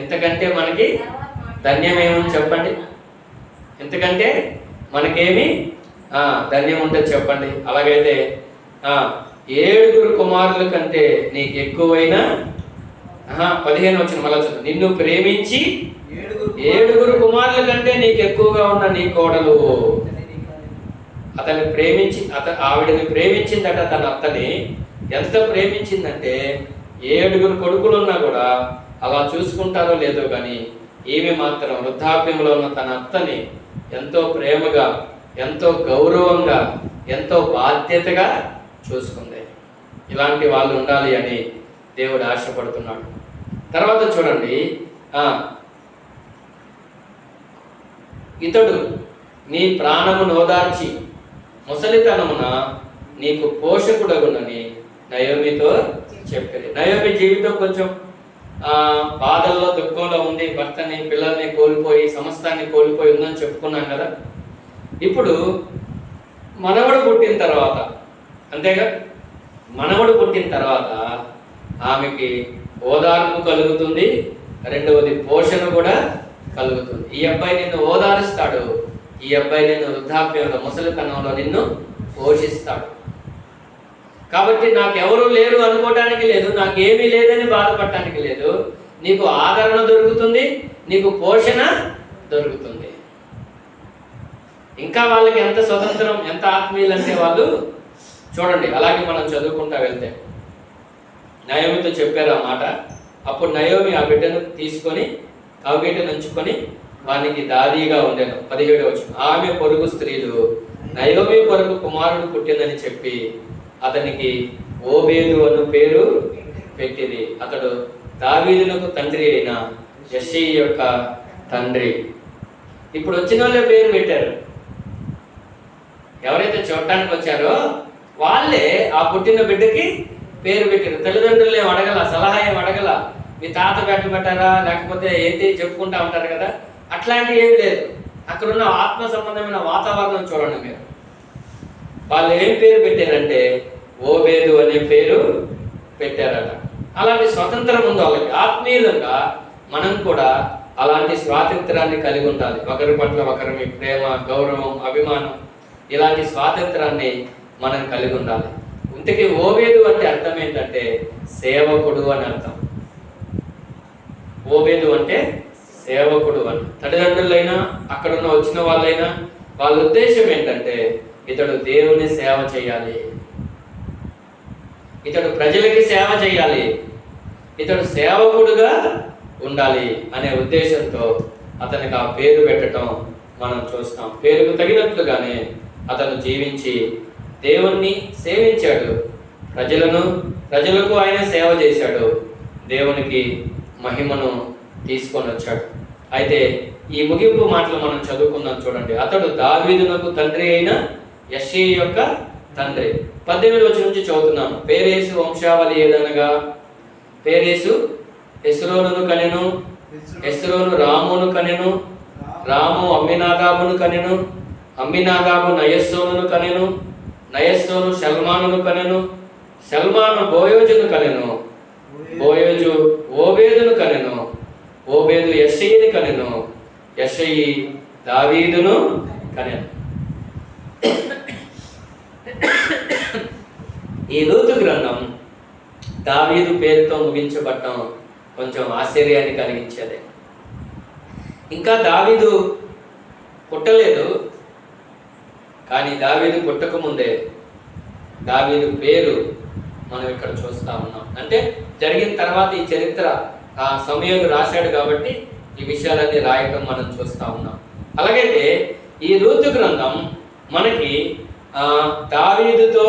ఎంతకంటే మనకి ధన్యమేమని చెప్పండి? ఎందుకంటే మనకేమి ధన్యం ఉంటుంది చెప్పండి? అలాగైతే 7 కుమారుల కంటే నీకు ఎక్కువైన 15 వచనం మళ్ళా చదువు, నిన్ను ప్రేమించి 7 కుమారుల కంటే నీకు ఎక్కువగా ఉన్న నీ కోడలు. అతన్ని ప్రేమించి ఆవిడని ప్రేమించిందట. తన అత్తని ఎంత ప్రేమించిందంటే 7 కొడుకులు ఉన్నా కూడా అలా చూసుకుంటారో లేదో కానీ ఈమె మాత్రం వృద్ధాప్యంలో ఉన్న తన అత్తని ఎంతో ప్రేమగా, ఎంతో గౌరవంగా, ఎంతో బాధ్యతగా చూసుకుంది. ఇలాంటి వాళ్ళు ఉండాలి అని దేవుడు ఆశపడుతున్నాడు. తర్వాత చూడండి, ఇతడు నీ ప్రాణమును ఓదార్చి ముసలితనమున నీకు పోషకుడగునని నయోమితో చెప్పారు. నయోమి జీవితం కొంచెం బాధల్లో, దుఃఖంలో ఉంది. భర్తని, పిల్లల్ని కోల్పోయి, సమస్తాన్ని కోల్పోయి ఉందని చెప్పుకున్నాం కదా. ఇప్పుడు మనవడు పుట్టిన తర్వాత, అంతేగా, మనవడు పుట్టిన తర్వాత ఆమెకి ఓదార్పు కలుగుతుంది, రెండవది పోషణ కూడా కలుగుతుంది. ఈ అబ్బాయి నిన్ను ఓదారుస్తాడు, ఈ అబ్బాయి నిన్ను వృద్ధాప్యంలో, ముసలితనంలో నిన్ను పోషిస్తాడు. కాబట్టి నాకెవరూ లేరు అనుకోవటానికి లేదు, నాకేమీ లేదని బాధపడటానికి లేదు. నీకు ఆదరణ దొరుకుతుంది, నీకు పోషణ దొరుకుతుంది. ఇంకా వాళ్ళకి ఎంత స్వతంత్రం, ఎంత ఆత్మీయులు అంటే వాళ్ళు చూడండి. అలాగే మనం చదువుకుంటా వెళ్తే నయోమితో చెప్పారు ఆ మాట. అప్పుడు నయోమి ఆ బిడ్డను తీసుకొని కౌగిట నుంచుకొని వానికి దాదీగా ఉండెను. 17వ వచనం, ఆమె పొరుగు స్త్రీలు నయోమి కొరకు కుమారుడు పుట్టిందని చెప్పి అతనికి ఓబేదు అను పేరు పెట్టింది. అతడు దావీదునకు తండ్రి అయిన యెష్షయి యొక్క తండ్రి. ఇప్పుడు వచ్చిన వాళ్ళే పేరు పెట్టారు. ఎవరైతే చూడటానికి వచ్చారో వాళ్ళే ఆ పుట్టిన బిడ్డకి పేరు పెట్టారు. తల్లిదండ్రులు ఏం అడగల, సలహా ఏం అడగల, మీ తాత పెట్టారా లేకపోతే ఏంటి చెప్పుకుంటా ఉంటారు కదా, అట్లాంటివి ఏమి లేదు. అక్కడున్న ఆత్మ సంబంధమైన వాతావరణం చూడండి మీరు. వాళ్ళు ఏం పేరు పెట్టారంటే ఓబేదు అనే పేరు పెట్టారట. అలాంటి స్వతంత్రం ఉంది వాళ్ళకి. ఆత్మీయులంగా మనం కూడా అలాంటి స్వాతంత్రాన్ని కలిగి ఉండాలి. ఒకరి పట్ల ఒకరి ప్రేమ, గౌరవం, అభిమానం, ఇలాంటి స్వాతంత్రాన్ని మనం కలిగి ఉండాలి. ఇంతకీ ఓబేదు అంటే అర్థం ఏంటంటే సేవకుడు అని అర్థం. ఓబేదు అంటే సేవకుడు అని. తల్లిదండ్రులైనా అక్కడున్న వచ్చిన వాళ్ళైనా వాళ్ళ ఉద్దేశం ఏంటంటే ఇతడు దేవుని సేవ చేయాలి, ఇతడు ప్రజలకి సేవ చేయాలి, ఇతడు సేవకుడుగా ఉండాలి అనే ఉద్దేశంతో అతనికి ఆ పేరు పెట్టడం మనం చూస్తాం. పేరుకు తగినట్లుగానే అతను జీవించి దేవుణ్ణి సేవించాడు, ప్రజలకు ఆయన సేవ చేశాడు, దేవునికి మహిమను తీసుకొని వచ్చాడు. అయితే ఈ ముగింపు మాటలు మనం చదువుకుందాం చూడండి. అతడు దావీదునకు తండ్రి అయిన యెష్షయి యొక్క తండ్రి. 18 వచనం నుంచి చదువుతున్నాను. పేరేసు వంశావళి ఏదనగా, పేరేసు హెస్రోనును కనెను, హెస్రోను రామును కనెను, రాము అమ్మినాదాబును కనెను, అమ్మినాదాబు నయస్సోనును కనెను, నయస్సోను షల్మానును కనెను, షల్మాను బోయోజును కనెను, బోయోజు ఓబేదును కనెను, ఓబేదు యెష్షయిని కనెను, యెష్షయి దావీదును కనెను. ఈ రూతు గ్రంథం దావీదు పేరుతో ముగించబడటం కొంచెం ఆశ్చర్యాన్ని కలిగించేది. ఇంకా దావీదు పుట్టలేదు, కానీ దావీదు పుట్టక ముందే దావీదు పేరు మనం ఇక్కడ చూస్తా ఉన్నాం. అంటే జరిగిన తర్వాత ఈ చరిత్ర ఆ సమయంలో రాశాడు కాబట్టి ఈ విషయాలన్నీ రాయటం మనం చూస్తా ఉన్నాం. అలాగైతే ఈ రూతు గ్రంథం మనకి దావీదుతో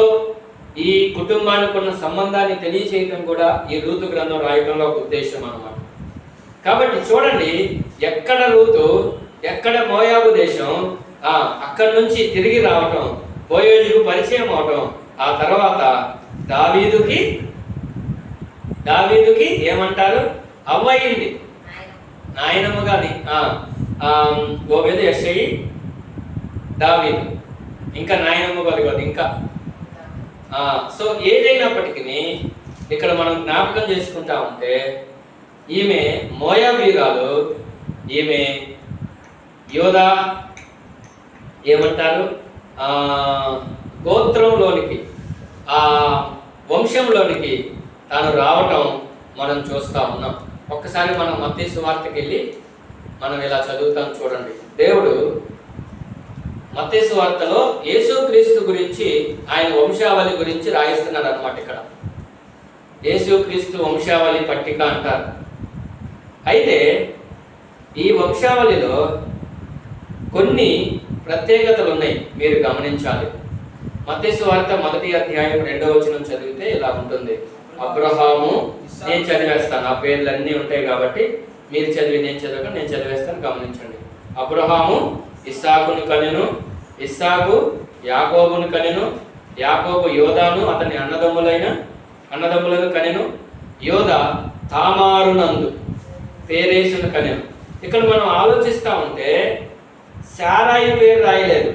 ఈ కుటుంబానికి ఉన్న సంబంధాన్ని తెలియచేయటం కూడా ఈ రూతు గ్రంథం రాయటంలో ఒక ఉద్దేశం అన్నమాట. కాబట్టి చూడండి, ఎక్కడ రూతు, ఎక్కడ మోయాబు దేశం, అక్కడి నుంచి తిరిగి రావటం, బోయోజుకు పరిచయం అవటం, ఆ తర్వాత దావీదుకి ఏమంటారు, అవ్వయింది, నాయనమ్మ గాని. ఓబేదు యెష్షయి దావీదు, ఇంకా నాయనమ్మ గారు కాదు ఇంకా. సో ఏదైనప్పటికీ ఇక్కడ మనం జ్ఞాపకం చేసుకుంటా ఉంటే ఈమె మోయాబీరాలు, ఈమె యోధా ఏమంటారు గోత్రంలోనికి, ఆ వంశంలోనికి తాను రావటం మనం చూస్తూ ఉన్నాం. ఒక్కసారి మనం మత్తయి సువార్తకి వెళ్ళి మనం ఇలా చదువుతాం చూడండి. దేవుడు మత్తయి సువార్తలో యేసుక్రీస్తు గురించి, ఆయన వంశావళి గురించి రాయిస్తున్నాడు అన్నమాట. ఇక్కడ యేసుక్రీస్తు వంశావళి పట్టిక అంటారు. అయితే ఈ వంశావళిలో కొన్ని ప్రత్యేకతలు ఉన్నాయి, మీరు గమనించాలి. మత్తయి సువార్త 1వ అధ్యాయం 2వ వచనం చదివితే ఇలా ఉంటుంది. అబ్రహాము, నేను చదివేస్తాను, ఆ పేర్లన్నీ ఉంటాయి కాబట్టి మీరు చదివి నేను చదవక నేను చదివేస్తాను, గమనించండి. అబ్రహాము ఇస్సాకును కనెను, ఇస్సాకు యాకోబును కనెను, యాకోబు యోధాను అతని అన్నదమ్ములను కనెను, యోధ తామారునందు పేరేసును కనెను. ఇక్కడ మనం ఆలోచిస్తూ ఉంటే శారాయి పేరు రాయలేదు,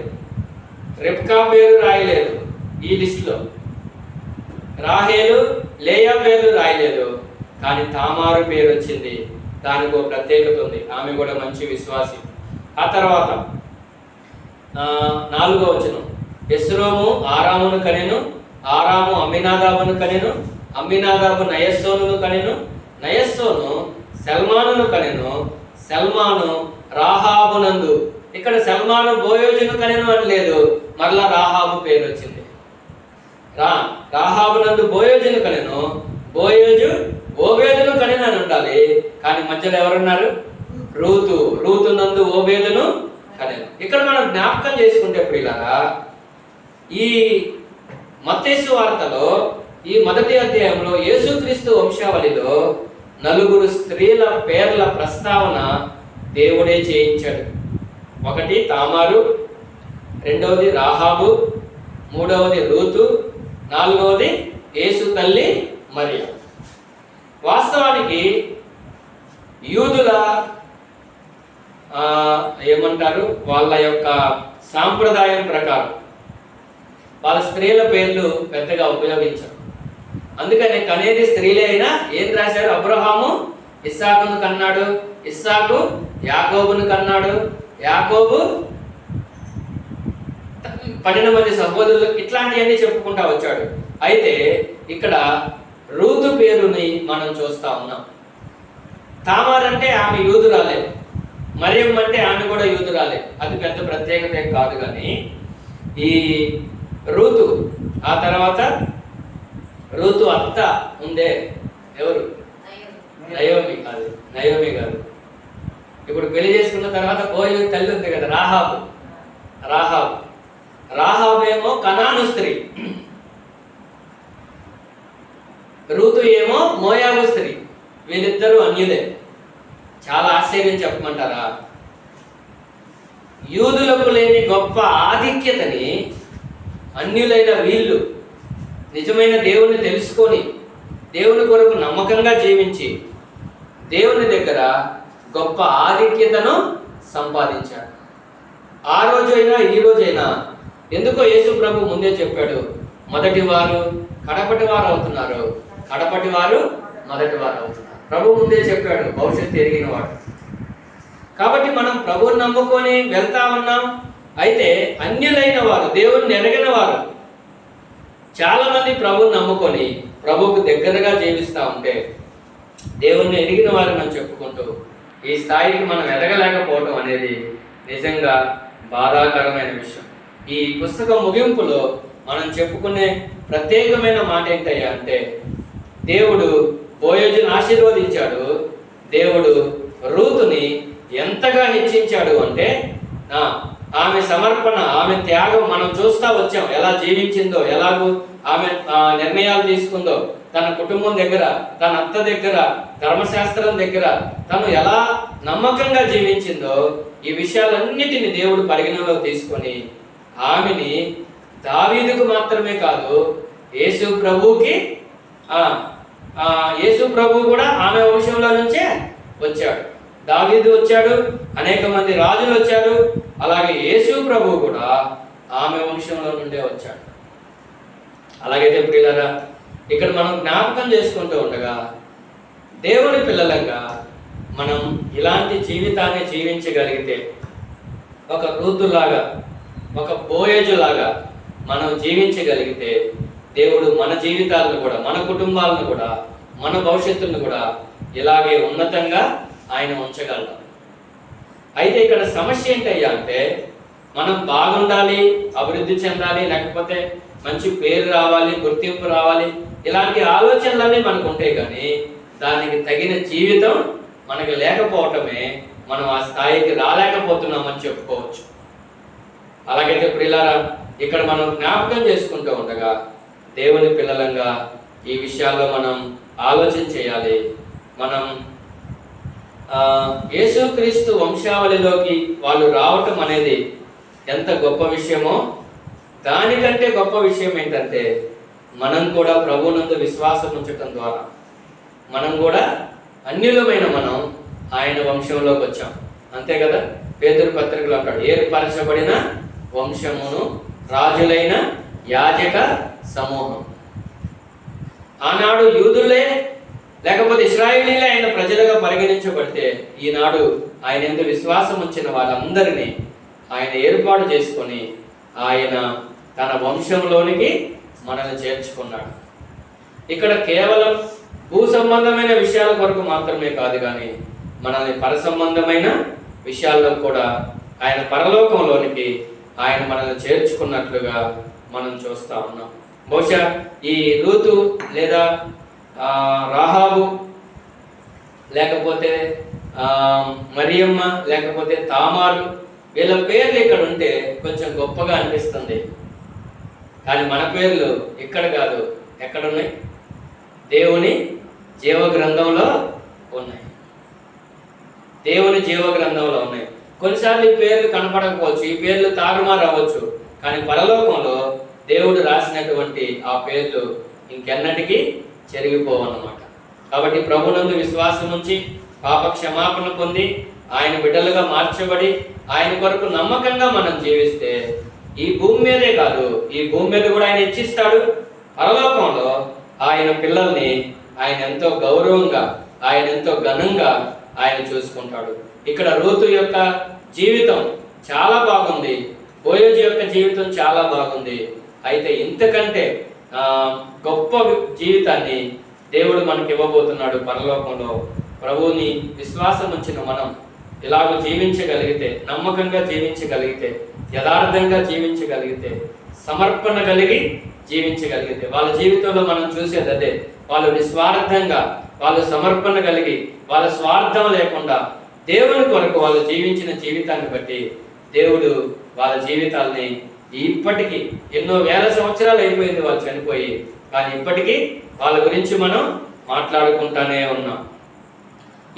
రెబ్కా పేరు రాయలేదు, ఈ లిస్టులో రాహేలు లేయా పేర్లు రాయలేదు, కానీ తామారు పేరు వచ్చింది. దానికి ఒక ప్రత్యేకత ఉంది, ఆమె కూడా మంచి విశ్వాసి. ఆ తర్వాత 4వ వచనం, హెస్రోము ఆరామును కనెను, ఆరాము అమ్మినాదాబును కనెను, అమ్మినాదాబు నయస్సోనును కనెను, నయస్సోను సల్మానును కనెను, సల్మాను రాహాబునందు. ఇక్కడ సల్మాను బోయోజును కనెను అని లేదు, మరలా రాహాబు పేరు వచ్చింది. రాహాబునందు బోయోజును కనెను, బోయోజు ఓబేదును కనెను అని ఉండాలి, కానీ మధ్యలో ఎవరున్నారు, రూతు నందు ఓబేదును కనెను. ఇక్కడ మనం జ్ఞాపకం చేసుకుంటే ప్రియులారా, ఈ మత్తయి సువార్తలో ఈ 1వ అధ్యాయంలో యేసుక్రీస్తు వంశావళిలో 4 స్త్రీల పేర్ల ప్రస్తావన దేవుడే చేయించాడు. 1 తామారు, 2వది రాహాబు, 3వది రూతు, 4వది యేసు తల్లి మరియ. వాస్తవానికి యూదుల ఏమంటారు, వాళ్ళ యొక్క సాంప్రదాయం ప్రకారం వాళ్ళ స్త్రీల పేర్లు పెద్దగా ఉపయోగించరు. అందుకని కనేది స్త్రీలే అయినా ఏం రాశారు, అబ్రహాము ఇస్సాకును కన్నాడు, ఇస్సాకు యాకోబును కన్నాడు, యాకోబు 12 మంది సహోదరులు, ఇట్లాంటివన్నీ చెప్పుకుంటా వచ్చాడు. అయితే ఇక్కడ రూతు పేరుని మనం చూస్తా ఉన్నాం. తామార్ అంటే ఆమె యూదురాలే, మరియం అంటే ఆమె కూడా యూదురాలే, అది పెద్ద ప్రత్యేకత కాదు. కానీ ఈ రూతు, ఆ తర్వాత రూతు అత్త ఉందే ఎవరు, నయోమి కాదు, ఇప్పుడు పెళ్లి చేసుకున్న తర్వాత బోయజు తల్లి ఉంది కదా, రాహాబు ఏమో కనాను స్త్రీ, రూతు ఏమో మోయాబు స్త్రీ. వీళ్ళిద్దరూ అన్యులే. చాలా ఆశ్చర్యం చెప్పమంటారా? యూదులకు లేని గొప్ప ఆధిక్యతని అన్యులైన వీళ్ళు నిజమైన దేవుణ్ణి తెలుసుకొని దేవుని కొరకు నమ్మకంగా జీవించి దేవుని దగ్గర గొప్ప ఆధిక్యతను సంపాదించాడు. ఆ రోజైనా ఈ రోజైనా ఎందుకో యేసు ప్రభు ముందే చెప్పాడు, మొదటి వారు కడపటి వారు అవుతున్నారు, కడపటి వారు మొదటి వారు అవుతున్నారు. ప్రభు ముందే చెప్పాడు, భవిష్యత్తు ఎరిగిన వాడు. కాబట్టి మనం ప్రభువుని నమ్ముకొని వెళ్తా ఉన్నాం. అయితే అన్యులైన వారు, దేవుణ్ణి ఎరగిన వారు చాలా మంది ప్రభువుని నమ్ముకొని ప్రభువుకు దగ్గరగా జీవిస్తూ ఉంటే దేవుణ్ణి ఎరిగిన వారు మనం చెప్పుకుంటూ ఈ స్థాయికి మనం ఎదగలేకపోవడం అనేది నిజంగా బాధాకరమైన విషయం. ఈ పుస్తకం ముగింపులో మనం చెప్పుకునే ప్రత్యేకమైన మాట ఏంటయ్యా అంటే, దేవుడు బోయజును ఆశీర్వదించాడు, దేవుడు రూతుని ఎంతగా హెచ్చించాడు అంటే ఆమె సమర్పణ, ఆమె త్యాగం మనం చూస్తూ వచ్చాం. ఎలా జీవించిందో, ఎలాగో ఆమె నిర్ణయాలు తీసుకుందో, తన కుటుంబం దగ్గర, తన అత్త దగ్గర, ధర్మశాస్త్రం దగ్గర తను ఎలా నమ్మకంగా జీవించిందో, ఈ విషయాలన్నిటిని దేవుడు పరిగణలోకి తీసుకొని ఆమెని దావీదుకు మాత్రమే కాదు, యేసు ప్రభు కూడా ఆమె వంశంలో నుంచే వచ్చాడు. దావీదు వచ్చాడు, అనేక మంది రాజులు వచ్చారు, అలాగే యేసు ప్రభు కూడా ఆమె వంశంలో నుండే వచ్చాడు. అలాగైతే ప్రియులారా, ఇక్కడ మనం జ్ఞాపకం చేసుకుంటూ ఉండగా దేవుని పిల్లలంగా మనం ఇలాంటి జీవితాన్ని జీవించగలిగితే, ఒక రూతులాగా, ఒక బోయజులాగా మనం జీవించగలిగితే దేవుడు మన జీవితాలను కూడా, మన కుటుంబాలను కూడా, మన భవిష్యత్తును కూడా ఇలాగే ఉన్నతంగా ఆయన ఉంచగలరు. అయితే ఇక్కడ సమస్య ఏంటయ్యా అంటే, మనం బాగుండాలి, అభివృద్ధి చెందాలి, లేకపోతే మంచి పేరు రావాలి, గుర్తింపు రావాలి, ఇలాంటి ఆలోచనలన్నీ మనకు ఉంటాయి. కానీ దానికి తగిన జీవితం మనకి లేకపోవటమే మనం ఆ స్థాయికి రాలేకపోతున్నామని చెప్పుకోవచ్చు. అలాగైతే ప్రియులారా, ఇక్కడ మనం జ్ఞాపకం చేసుకుంటూ ఉండగా దేవుని పిల్లలంగా ఈ విషయాల్లో మనం ఆలోచన చేయాలి. మనం యేసుక్రీస్తు వంశావళిలోకి వాళ్ళు రావటం అనేది ఎంత గొప్ప విషయమో, దానికంటే గొప్ప విషయం ఏంటంటే మనం కూడా ప్రభువునందు విశ్వాసం ఉంచటం ద్వారా మనం కూడా అన్యులమైన మనం ఆయన వంశంలోకి వచ్చాం. అంతే కదా, పేతురు పత్రికలో అంటాడు, ఏర్పరచబడిన వంశమును, రాజులైన యాజక సమూహం. ఆనాడు యూదులే లేకపోతే ఇశ్రాయేలీలే ఆయన ప్రజలుగా పరిగణించబడితే, ఈనాడు ఆయన యందు విశ్వాసం ఉంచిన వాళ్ళందరినీ ఆయన ఏర్పాటు చేసుకొని ఆయన తన వంశంలోనికి మనల్ని చేర్చుకున్నాడు. ఇక్కడ కేవలం భూ సంబంధమైన విషయాల కొరకు మాత్రమే కాదు, కానీ మనల్ని పర సంబంధమైన విషయాల్లో కూడా ఆయన పరలోకంలోనికి ఆయన మనల్ని చేర్చుకున్నట్లుగా మనం చూస్తూ ఉన్నాం. బహుశా ఈ రూతు లేదా రాహాబు, లేకపోతే మరియమ్మ, లేకపోతే తామారు, వీళ్ళ పేర్లు ఇక్కడ ఉంటే కొంచెం గొప్పగా అనిపిస్తుంది. కానీ మన పేర్లు ఇక్కడ కాదు, ఎక్కడున్నాయి? దేవుని జీవ గ్రంథంలో ఉన్నాయి. దేవుని జీవ గ్రంథంలో ఉన్నాయి. కొన్నిసార్లు ఈ పేర్లు కనపడకపోవచ్చు, ఈ పేర్లు తారుమారు అవ్వచ్చు, కానీ పరలోకంలో దేవుడు రాసినటువంటి ఆ పేర్లు ఇంకెన్నటికీ చెరిగిపోవన్నమాట. కాబట్టి ప్రభునందు విశ్వాసం ఉంచి పాప క్షమాపణ పొంది ఆయన బిడ్డలుగా మార్చబడి ఆయన కొరకు నమ్మకంగా మనం జీవిస్తే ఈ భూమి మీదే కాదు, ఈ భూమి మీద కూడా ఆయన ఇచ్చిస్తాడు. పరలోకంలో ఆయన పిల్లల్ని ఆయన ఎంతో గౌరవంగా, ఆయన ఎంతో ఘనంగా ఆయన చూసుకుంటాడు. ఇక్కడ రూతు యొక్క జీవితం చాలా బాగుంది, బోయజు యొక్క జీవితం చాలా బాగుంది. అయితే ఇంతకంటే గొప్ప జీవితాన్ని దేవుడు మనకి ఇవ్వబోతున్నాడు పరలోకంలో. ప్రభువుని విశ్వాసం ఉంచిన మనం ఇలాగ జీవించగలిగితే, నమ్మకంగా జీవించగలిగితే, యథార్థంగా జీవించగలిగితే, సమర్పణ కలిగి జీవించగలిగితే, వాళ్ళ జీవితంలో మనం చూసేది అదే. వాళ్ళు నిస్వార్థంగా, వాళ్ళు సమర్పణ కలిగి, వాళ్ళ స్వార్థం లేకుండా దేవుని కొరకు వాళ్ళు జీవించిన జీవితాన్ని బట్టి దేవుడు వాళ్ళ జీవితాలని ఇప్పటికీ ఎన్నో వేల సంవత్సరాలు అయిపోయింది వాళ్ళు చనిపోయి, కానీ ఇప్పటికీ వాళ్ళ గురించి మనం మాట్లాడుకుంటానే ఉన్నాం.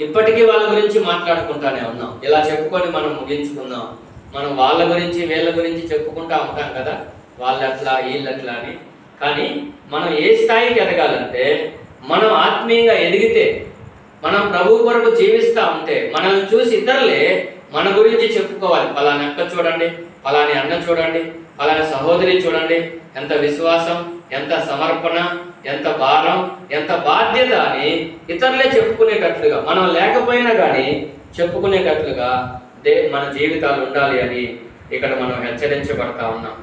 ఇప్పటికీ వాళ్ళ గురించి మాట్లాడుకుంటానే ఉన్నాం. ఇలా చెప్పుకొని మనం ముగించుకుందాం. మనం వాళ్ళ గురించి వీళ్ళ గురించి చెప్పుకుంటా ఉంటాం కదా, వాళ్ళు అట్లా వీళ్ళు అట్లా అని. కానీ మనం ఏ స్థాయికి ఎదగాలంటే, మనం ఆత్మీయంగా ఎదిగితే, మనం ప్రభు కొరకు జీవిస్తూ ఉంటే, మనల్ని చూసి ఇతరులే మన గురించి చెప్పుకోవాలి. పలాని అక్క చూడండి, పలాని అన్న చూడండి, పలాని సహోదరి చూడండి, ఎంత విశ్వాసం, ఎంత సమర్పణ, ఎంత భారం, ఎంత బాధ్యత అని ఇతరులే చెప్పుకునేటట్లుగా, మనం లేకపోయినా కానీ చెప్పుకునేటట్లుగా మన జీవితాలు ఉండాలి అని ఇక్కడ మనం హెచ్చరించబడతా ఉన్నాం.